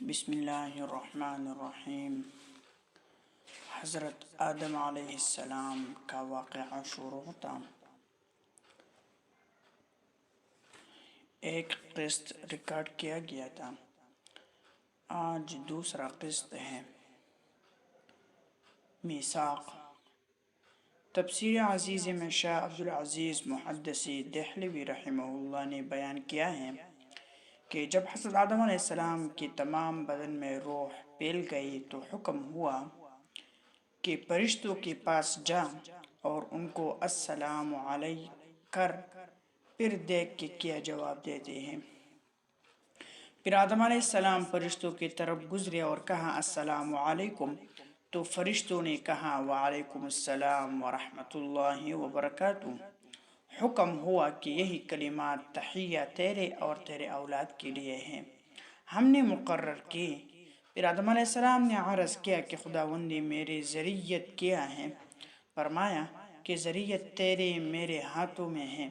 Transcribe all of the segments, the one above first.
بسم اللہ الرحمن الرحیم۔ حضرت آدم علیہ السلام کا واقعہ شروع ہوتا۔ ایک قسط ریکارڈ کیا گیا تھا، آج دوسرا قسط ہے۔ میثاق۔ تفسیر عزیز میں شاہ عبدالعزیز محدثی دہلوی رحمہ اللہ نے بیان کیا ہے کہ جب حضرت آدم علیہ السلام کی تمام بدن میں روح پھیل گئی تو حکم ہوا کہ فرشتوں کے پاس جا اور ان کو السلام علیکم کر، پھر دیکھ کہ کیا جواب دیتے ہیں۔ پھر آدم علیہ السلام فرشتوں کی طرف گزرے اور کہا السلام علیکم، تو فرشتوں نے کہا وعلیکم السلام ورحمۃ اللہ وبرکاتہ۔ حکم ہوا کہ یہی کلمات تحیہ تیرے اور تیرے اولاد کے لیے ہیں، ہم نے مقرر کی۔ پھر آدم علیہ السلام نے عرض کیا کہ خداوندی میری ذریت کیا ہے؟ فرمایا کہ ذریت تیرے میرے ہاتھوں میں ہے،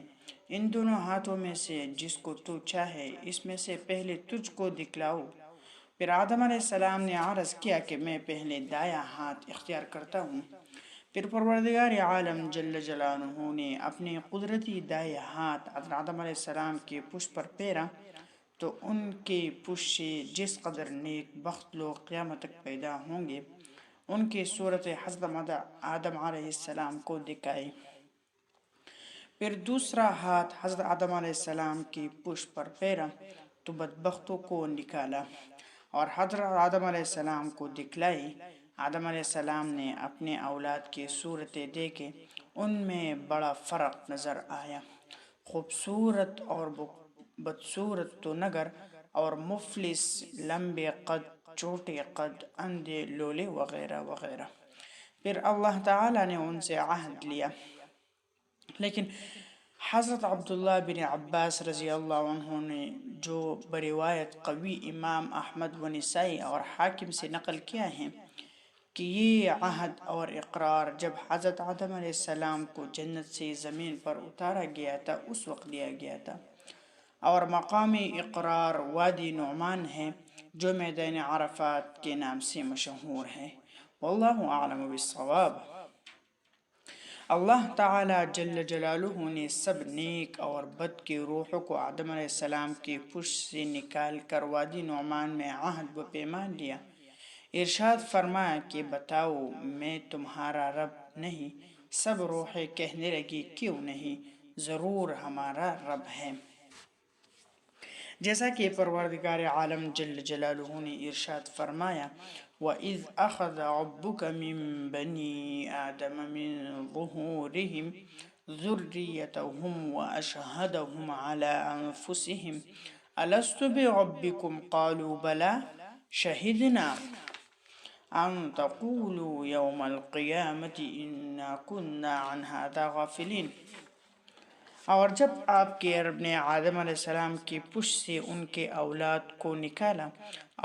ان دونوں ہاتھوں میں سے جس کو تو چاہے اس میں سے پہلے تجھ کو دکھلاؤ۔ پھر آدم علیہ السلام نے عرض کیا کہ میں پہلے دایاں ہاتھ اختیار کرتا ہوں۔ پھر پروردگار عالم جل جلالہ نے اپنے قدرتی دائیں ہاتھ حضرت آدم علیہ السلام کی پشت پر پھیرا تو ان کی پشت سے جس قدر نیک بخت لوگ قیامت تک پیدا ہوں گے ان کی صورت حضرت آدم علیہ السلام کو دکھائی۔ پھر دوسرا ہاتھ حضرت آدم علیہ السلام کی پشت پر پھیرا تو بدبختوں کو نکالا اور حضرت آدم علیہ السلام کو دکھلائی۔ آدم علیہ السلام نے اپنے اولاد کی صورتیں دیکھیں، ان میں بڑا فرق نظر آیا، خوبصورت اور بدصورت تو نگر اور مفلس، لمبے قد، چھوٹے قد، اندھے، لولے وغیرہ وغیرہ۔ پھر اللہ تعالیٰ نے ان سے عہد لیا، لیکن حضرت عبداللہ بن عباس رضی اللہ عنہ نے جو بروایت قوی امام احمد و نسائی اور حاکم سے نقل کیا ہے کہ یہ عہد اور اقرار جب حضرت آدم علیہ السلام کو جنت سے زمین پر اتارا گیا تھا اس وقت لیا گیا تھا، اور مقام اقرار وادی نعمان ہے جو میدان عرفات کے نام سے مشہور ہے۔ واللہ اعلم بالصواب۔ اللہ تعالی جل جلالہ نے سب نیک اور بد کی روحوں کو آدم علیہ السلام کی پشت سے نکال کر وادی نعمان میں عہد و پیمان لیا۔ ارشاد فرمایا کہ بتاؤ میں تمہارا رب نہیں؟ سب روحیں کہنے لگی کیوں نہیں، ضرور ہمارا رب ہے۔ جیسا کہ پروردگار عالم جل جلالہ نے ارشاد فرمایا وَإِذْ أَخَذَ رَبُّكَ مِن بَنِي آدَمَ مِن ظُهُورِهِمْ ذُرِّيَّتَهُمْ وَأَشْهَدَهُمْ عَلَىٰ أَنفُسِهِمْ أَلَسْتُ بِرَبِّكُمْ قَالُوا بَلَىٰ شَهِدْنَا أَن تَقُولُوا يَوْمَ الْقِيَامَةِ إِنَّا كُنَّا عَنْ هَٰذَا غَافِلِينَ۔ اور جب آپ کے رب نے آدم علیہ السلام کی پشت سے ان کے اولاد کو نکالا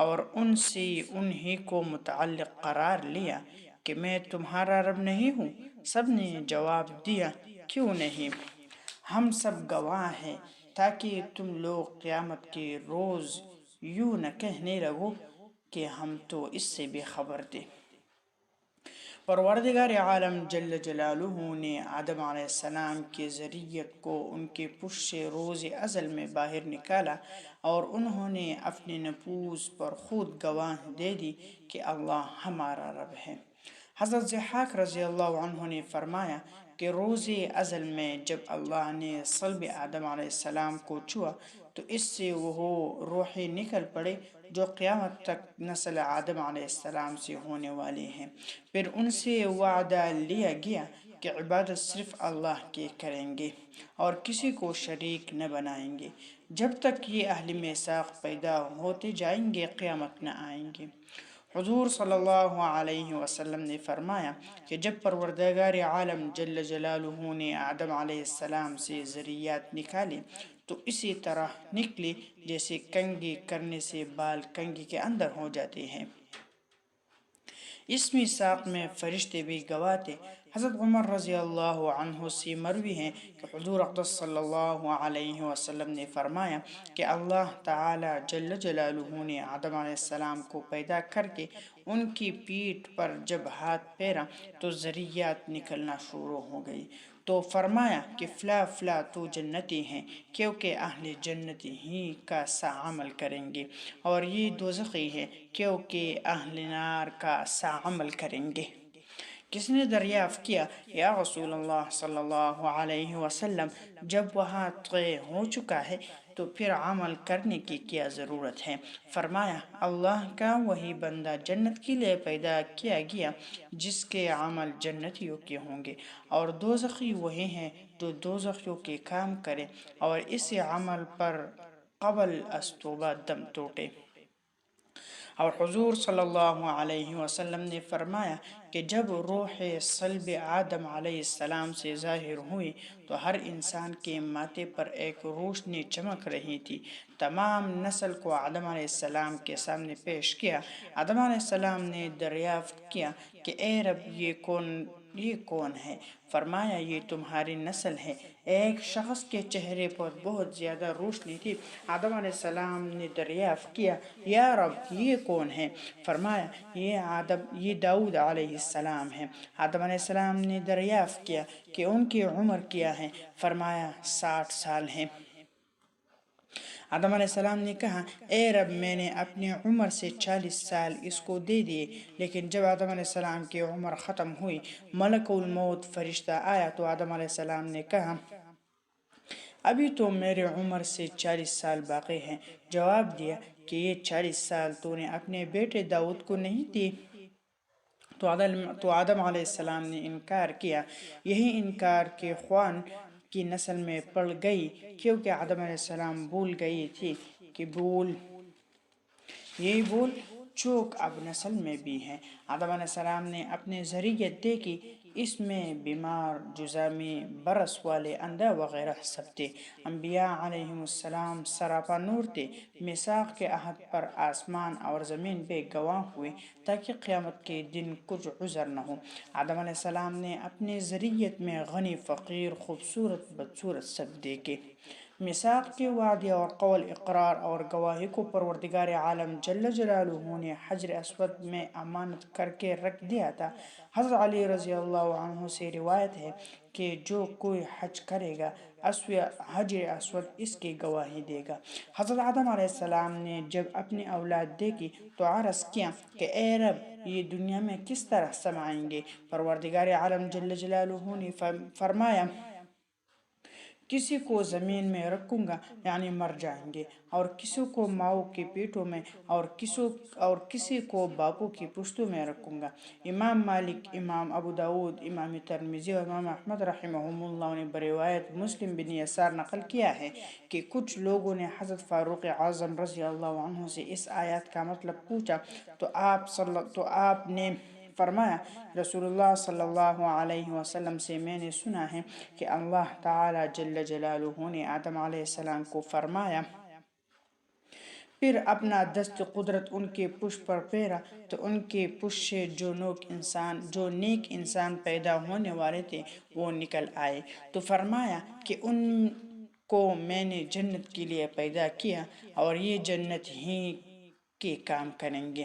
اور ان سے انہی کو متعلق قرار لیا کہ میں تمہارا رب نہیں ہوں، سب نے جواب دیا کیوں نہیں، ہم سب گواہ ہیں، تاکہ تم لوگ قیامت کے روز یوں نہ کہنے لگو کہ ہم تو اس سے بے خبر تھے۔ پروردگار عالم جل جلالہ نے آدم علیہ السلام کی ذریت کو ان کے پشت سے روز ازل میں باہر نکالا اور انہوں نے اپنے نفوس پر خود گواہ دے دی کہ اللہ ہمارا رب ہے۔ حضرت ضحاک رضی اللہ عنہ نے فرمایا کہ روز ازل میں جب اللہ نے صلب آدم علیہ السلام کو چھوا تو اس سے وہ روحیں نکل پڑے جو قیامت تک نسل آدم علیہ السلام سے ہونے والے ہیں۔ پھر ان سے وعدہ لیا گیا کہ عبادت صرف اللہ کی کریں گے اور کسی کو شریک نہ بنائیں گے، جب تک یہ اہل میثاق پیدا ہوتے جائیں گے قیامت نہ آئیں گے۔ حضور صلی اللہ علیہ وسلم نے فرمایا کہ جب پروردگار عالم جل جلالہ نے آدم علیہ السلام سے ذریات نکالی تو اسی طرح نکلی جیسے کنگھی کرنے سے بال کنگھی کے اندر ہو جاتے ہیں۔ اس میثاق میں فرشتے بھی گواہ تھے۔ حضرت عمر رضی اللہ عنہ سے مروی ہے کہ حضور اقدس صلی اللہ علیہ وسلم نے فرمایا کہ اللہ تعالی جل جلالہ نے آدم علیہ السلام کو پیدا کر کے ان کی پیٹھ پر جب ہاتھ پھیرا تو ذریات نکلنا شروع ہو گئی، تو فرمایا کہ فلا فلا تو جنتی ہیں، کیونکہ اہل جنتی ہی کا سا عمل کریں گے، اور یہ دوزخی ہے کیونکہ اہل نار کا سا عمل کریں گے۔ کس نے دریافت کیا یا رسول اللہ صلی اللہ علیہ وسلم، جب وہاں طے ہو چکا ہے تو پھر عمل کرنے کی کیا ضرورت ہے؟ فرمایا اللہ کا وہی بندہ جنت کے لیے پیدا کیا گیا جس کے عمل جنتیوں کے ہوں گے، اور دوزخی وہی ہیں جو دوزخیوں کے کام کرے اور اس عمل پر قبل از توبہ دم توڑے۔ اور حضور صلی اللہ علیہ وسلم نے فرمایا کہ جب روح صلب آدم علیہ السلام سے ظاہر ہوئی تو ہر انسان کے ماتھے پر ایک روشنی چمک رہی تھی۔ تمام نسل کو آدم علیہ السلام کے سامنے پیش کیا۔ آدم علیہ السلام نے دریافت کیا کہ اے رب یہ کون ہے؟ فرمایا یہ تمہاری نسل ہے۔ ایک شخص کے چہرے پر بہت زیادہ روشنی تھی۔ آدم علیہ السلام نے دریافت کیا یا رب یہ کون ہے؟ فرمایا یہ داؤد علیہ السلام ہے۔ آدم علیہ السلام نے دریافت کیا کہ ان کی عمر کیا ہے؟ فرمایا 60 سال ہے۔ آدم علیہ السلام نے کہا اے رب میں نے اپنی عمر سے 40 سال اس کو دے دیے، لیکن جب آدم علیہ السلام کی عمر ختم ہوئی ملک الموت فرشتہ آیا تو آدم علیہ السلام نے کہا ابھی تو میرے عمر سے 40 سال باقی ہیں۔ جواب دیا کہ یہ 40 سال تو نے اپنے بیٹے داؤد کو نہیں دی؟ تو آدم علیہ السلام نے انکار کیا۔ یہی انکار کے خوان کی نسل میں پڑ گئی، کیونکہ آدم علیہ السلام بھول گئی تھی کہ یہی بھول چوک اب نسل میں بھی ہیں۔ آدم علیہ السلام نے اپنے ذریت دیکھی، اس میں بیمار، جزامی، برس والے، اندھا وغیرہ سب تھے۔ انبیاء علیہم السلام سراپا نور تھے۔ میثاق کے عہد پر آسمان اور زمین بے گواہ ہوئے تاکہ قیامت کے دن کچھ عذر نہ ہو۔ آدم علیہ السلام نے اپنے ذریت میں غنی، فقیر، خوبصورت، بدصورت سب دیکھے۔ میثاق کے وعدے اور قول، اقرار اور گواہی کو پروردگار عالم جل جلالہ نے حجر اسود میں امانت کر کے رکھ دیا تھا۔ حضرت علی رضی اللہ عنہ سے روایت ہے کہ جو کوئی حج کرے گا حجر اسود اس کی گواہی دے گا۔ حضرت آدم علیہ السلام نے جب اپنی اولاد دیکھی تو عرض کیا کہ اے رب یہ دنیا میں کس طرح سمائیں گے؟ پروردگار عالم جل جلالہ نے فرمایا کسی کو زمین میں رکھوں گا یعنی مر جائیں گے، اور کسی کو ماؤں کی پیٹوں میں، اور کسی کو باپوں کی پشتوں میں رکھوں گا۔ امام مالک، امام ابو داود، امام ترمذی اور امام احمد رحمہم اللہ نے بروایت مسلم بن یسار نقل کیا ہے کہ کچھ لوگوں نے حضرت فاروق اعظم رضی اللہ عنہ سے اس آیت کا مطلب پوچھا تو آپ نے فرمایا رسول اللہ صلی اللہ علیہ وسلم سے میں نے سنا ہے کہ اللہ تعالی جل جلالہ نے آدم علیہ السلام کو فرمایا پھر اپنا دست قدرت ان کے پشت پر پھیرا تو ان کے پشت سے جو نیک انسان پیدا ہونے والے تھے وہ نکل آئے، تو فرمایا کہ ان کو میں نے جنت کے لیے پیدا کیا اور یہ جنت ہی کے کام کریں گے۔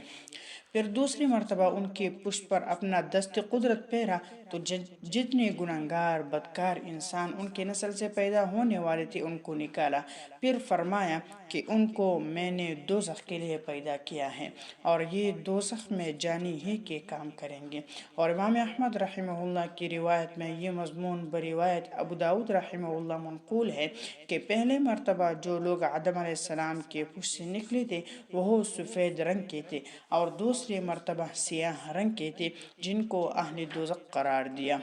پھر دوسری مرتبہ ان کے پشت پر اپنا دست قدرت پھیرا تو جتنے گناہگار بدکار انسان ان کے نسل سے پیدا ہونے والے تھے ان کو نکالا۔ پھر فرمایا کہ ان کو میں نے دوزخ کے لیے پیدا کیا ہے اور یہ دوزخ میں جانی ہی کے کام کریں گے۔ اور امام احمد رحمہ اللہ کی روایت میں یہ مضمون بروایت ابو داود رحمہ اللہ منقول ہے کہ پہلے مرتبہ جو لوگ آدم علیہ السلام کے پشت سے نکلے تھے وہ سفید رنگ کے تھے، اور دوسری مرتبہ سیاہ رنگ کے تھے جن کو اہل دوزخ قرار دیا۔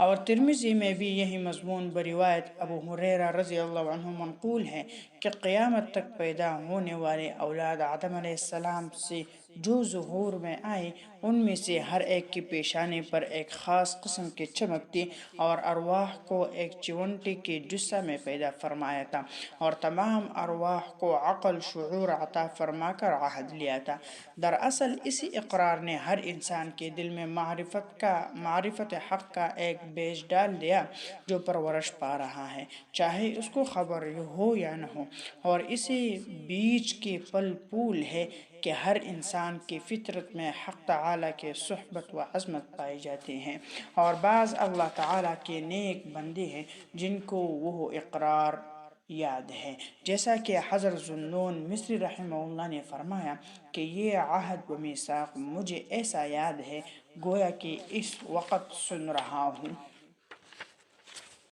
اور ترمذی میں بھی یہی مضمون بروایت ابو ہریرہ رضی اللہ عنہ منقول ہے کہ قیامت تک پیدا ہونے والے اولاد آدم علیہ السلام سے جو ظہور میں آئے ان میں سے ہر ایک کی پیشانی پر ایک خاص قسم کی چمک تھی، اور ارواح کو ایک چونٹی کے جثہ میں پیدا فرمایا تھا، اور تمام ارواح کو عقل شعور عطا فرما کر عہد لیا تھا۔ دراصل اسی اقرار نے ہر انسان کے دل میں معرفت حق کا ایک بیج ڈال دیا جو پرورش پا رہا ہے، چاہے اس کو خبر ہو یا نہ ہو، اور اسی بیج کے پھل پھول ہے کہ ہر انسان کی فطرت میں حق تعالیٰ کے صحبت و عظمت پائی جاتی ہیں، اور بعض اللہ تعالیٰ کے نیک بندے ہیں جن کو وہ اقرار یاد ہے، جیسا کہ حضرت ذوالنون مصری رحمہ اللہ نے فرمایا کہ یہ عہد و میثاق مجھے ایسا یاد ہے گویا کہ اس وقت سن رہا ہوں۔